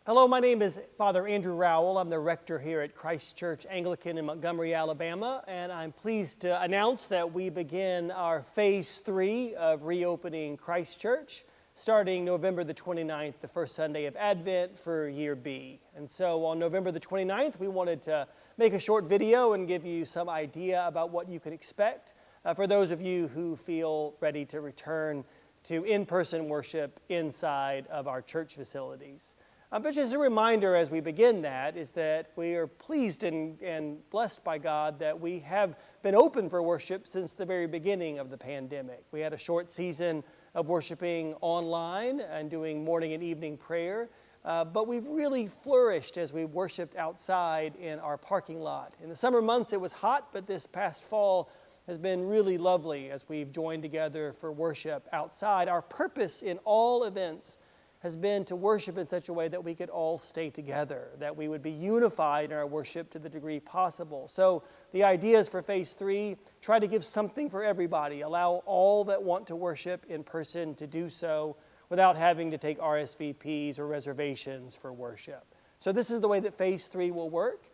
Hello, my name is Father Andrew Rowell. I'm the rector here at Christ Church Anglican in Montgomery, Alabama, and I'm pleased to announce that we begin our Phase 3 of reopening Christ Church, starting November the 29th, the first Sunday of Advent for Year B. And so on November the 29th, we wanted to make a short video and give you some idea about what you can expect for those of you who feel ready to return to in-person worship inside of our church facilities. But just a reminder as we begin that is that we are pleased and blessed by God that we have been open for worship since the very beginning of the pandemic. We had a short season of worshiping online and doing morning and evening prayer, but we've really flourished as we worshiped outside in our parking lot. In the summer months it was hot, but this past fall has been really lovely as we've joined together for worship outside. Our purpose in all events has been to worship in such a way that we could all stay together, that we would be unified in our worship to the degree possible. So the ideas for Phase 3, try to give something for everybody. Allow all that want to worship in person to do so without having to take RSVPs or reservations for worship. So this is the way that Phase 3 will work.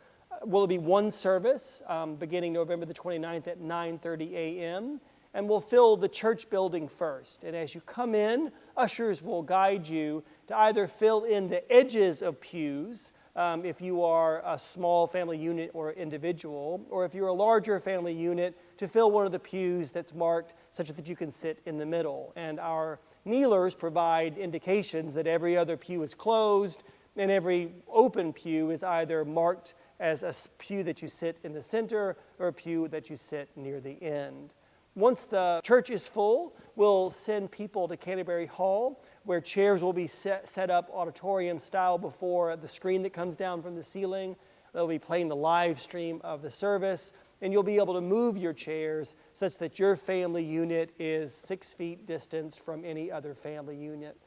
Will be one service beginning November the 29th at 9:30 a.m., and we'll fill the church building first. And as you come in, ushers will guide you to either fill in the edges of pews if you are a small family unit or individual, or if you're a larger family unit, to fill one of the pews that's marked such that you can sit in the middle. And our kneelers provide indications that every other pew is closed and every open pew is either marked as a pew that you sit in the center or a pew that you sit near the end. Once the church is full, we'll send people to Canterbury Hall, where chairs will be set up auditorium style before the screen that comes down from the ceiling. They'll be playing the live stream of the service, and you'll be able to move your chairs such that your family unit is 6 feet distance from any other family unit.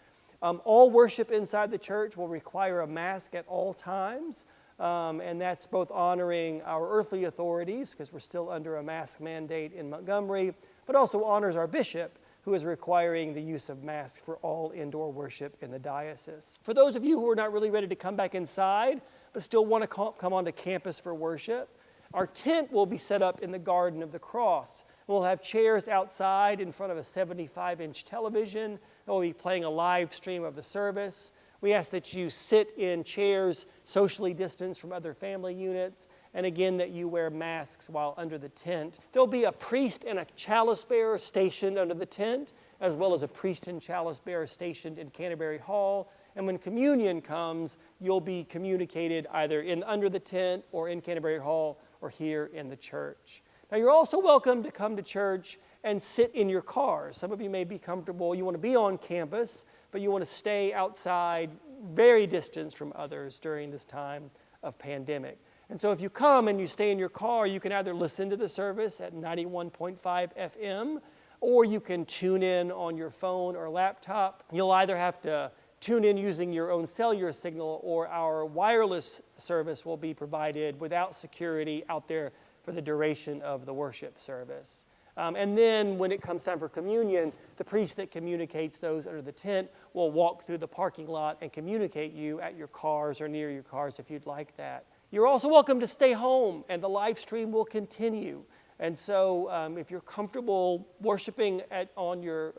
All worship inside the church will require a mask at all times. And that's both honoring our earthly authorities, because we're still under a mask mandate in Montgomery, but also honors our bishop, who is requiring the use of masks for all indoor worship in the diocese. For those of you who are not really ready to come back inside, but still want to come onto campus for worship, our tent will be set up in the Garden of the Cross. We'll have chairs outside in front of a 75-inch television. We'll be playing a live stream of the service. We ask that you sit in chairs socially distanced from other family units, and again that you wear masks while under the tent. There'll be a priest and a chalice bearer stationed under the tent, as well as a priest and chalice bearer stationed in Canterbury Hall. And when communion comes, you'll be communicated either under the tent or in Canterbury Hall or here in the church. Now you're also welcome to come to church and sit in your cars. Some of you may be comfortable, you want to be on campus, but you want to stay outside, very distanced from others during this time of pandemic. And so if you come and you stay in your car, you can either listen to the service at 91.5 FM, or you can tune in on your phone or laptop. You'll either have to tune in using your own cellular signal, or our wireless service will be provided without security out there for the duration of the worship service. And then when it comes time for communion, the priest that communicates those under the tent will walk through the parking lot and communicate you at your cars or near your cars if you'd like that. You're also welcome to stay home, and the live stream will continue. And so if you're comfortable worshiping on your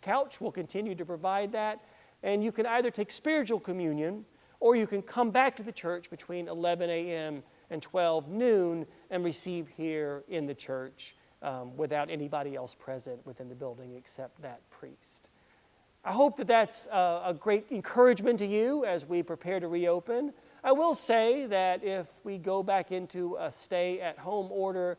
couch, we'll continue to provide that. And you can either take spiritual communion, or you can come back to the church between 11 a.m. and 12 noon and receive here in the church without anybody else present within the building except that priest. I hope that that's a great encouragement to you as we prepare to reopen. I will say that if we go back into a stay-at-home order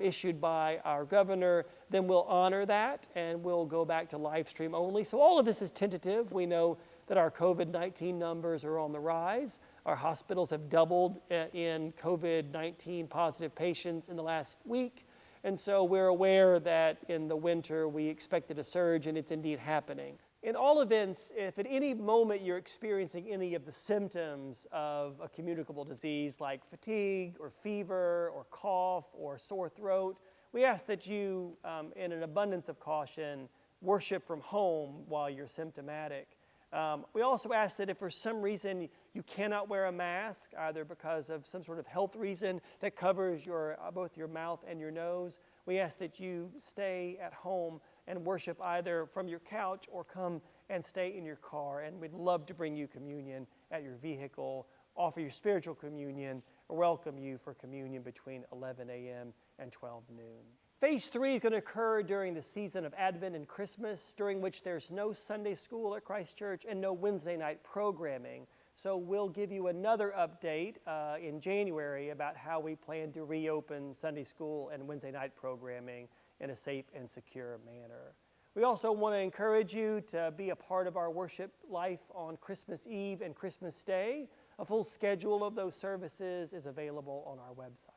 issued by our governor, then we'll honor that and we'll go back to live stream only. So all of this is tentative. We know that our COVID-19 numbers are on the rise. Our hospitals have doubled in COVID-19 positive patients in the last week. And so we're aware that in the winter we expected a surge, and it's indeed happening. In all events, if at any moment you're experiencing any of the symptoms of a communicable disease like fatigue or fever or cough or sore throat, we ask that you, in an abundance of caution, worship from home while you're symptomatic. We also ask that if for some reason you cannot wear a mask, either because of some sort of health reason that covers both your mouth and your nose, we ask that you stay at home and worship either from your couch or come and stay in your car. And we'd love to bring you communion at your vehicle, offer you spiritual communion, or welcome you for communion between 11 a.m. and 12 noon. Phase 3 is going to occur during the season of Advent and Christmas, during which there's no Sunday school at Christ Church and no Wednesday night programming. So we'll give you another update in January about how we plan to reopen Sunday school and Wednesday night programming in a safe and secure manner. We also want to encourage you to be a part of our worship life on Christmas Eve and Christmas Day. A full schedule of those services is available on our website.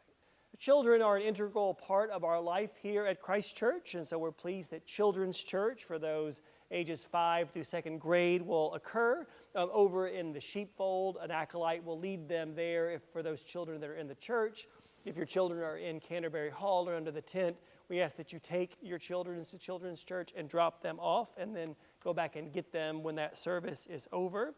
Children are an integral part of our life here at Christ Church, and so we're pleased that Children's Church for those ages 5 through 2nd grade will occur over in the Sheepfold. An acolyte will lead them there for those children that are in the church. If your children are in Canterbury Hall or under the tent, we ask that you take your children to Children's Church and drop them off and then go back and get them when that service is over.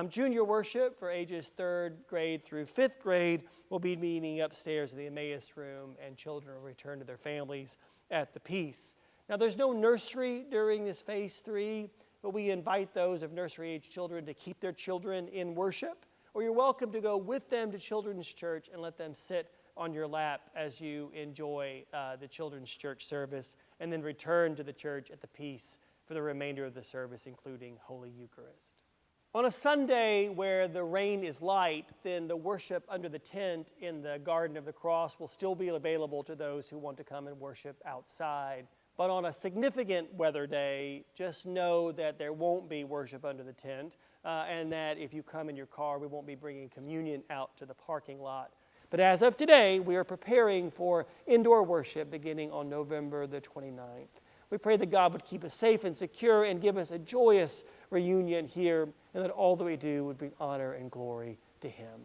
Junior worship for ages 3rd grade through 5th grade will be meeting upstairs in the Emmaus room, and children will return to their families at the peace. Now, there's no nursery during this phase 3, but we invite those of nursery-age children to keep their children in worship, or you're welcome to go with them to Children's Church and let them sit on your lap as you enjoy the Children's Church service, and then return to the church at the peace for the remainder of the service, including Holy Eucharist. On a Sunday where the rain is light, then the worship under the tent in the Garden of the Cross will still be available to those who want to come and worship outside. But on a significant weather day, just know that there won't be worship under the tent, and that if you come in your car, we won't be bringing communion out to the parking lot. But as of today, we are preparing for indoor worship beginning on November the 29th. We pray that God would keep us safe and secure and give us a joyous reunion here, and that all that we do would bring honor and glory to Him.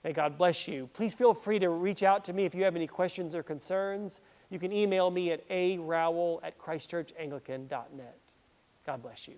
May God bless you. Please feel free to reach out to me if you have any questions or concerns. You can email me at arowell@christchurchanglican.net. God bless you.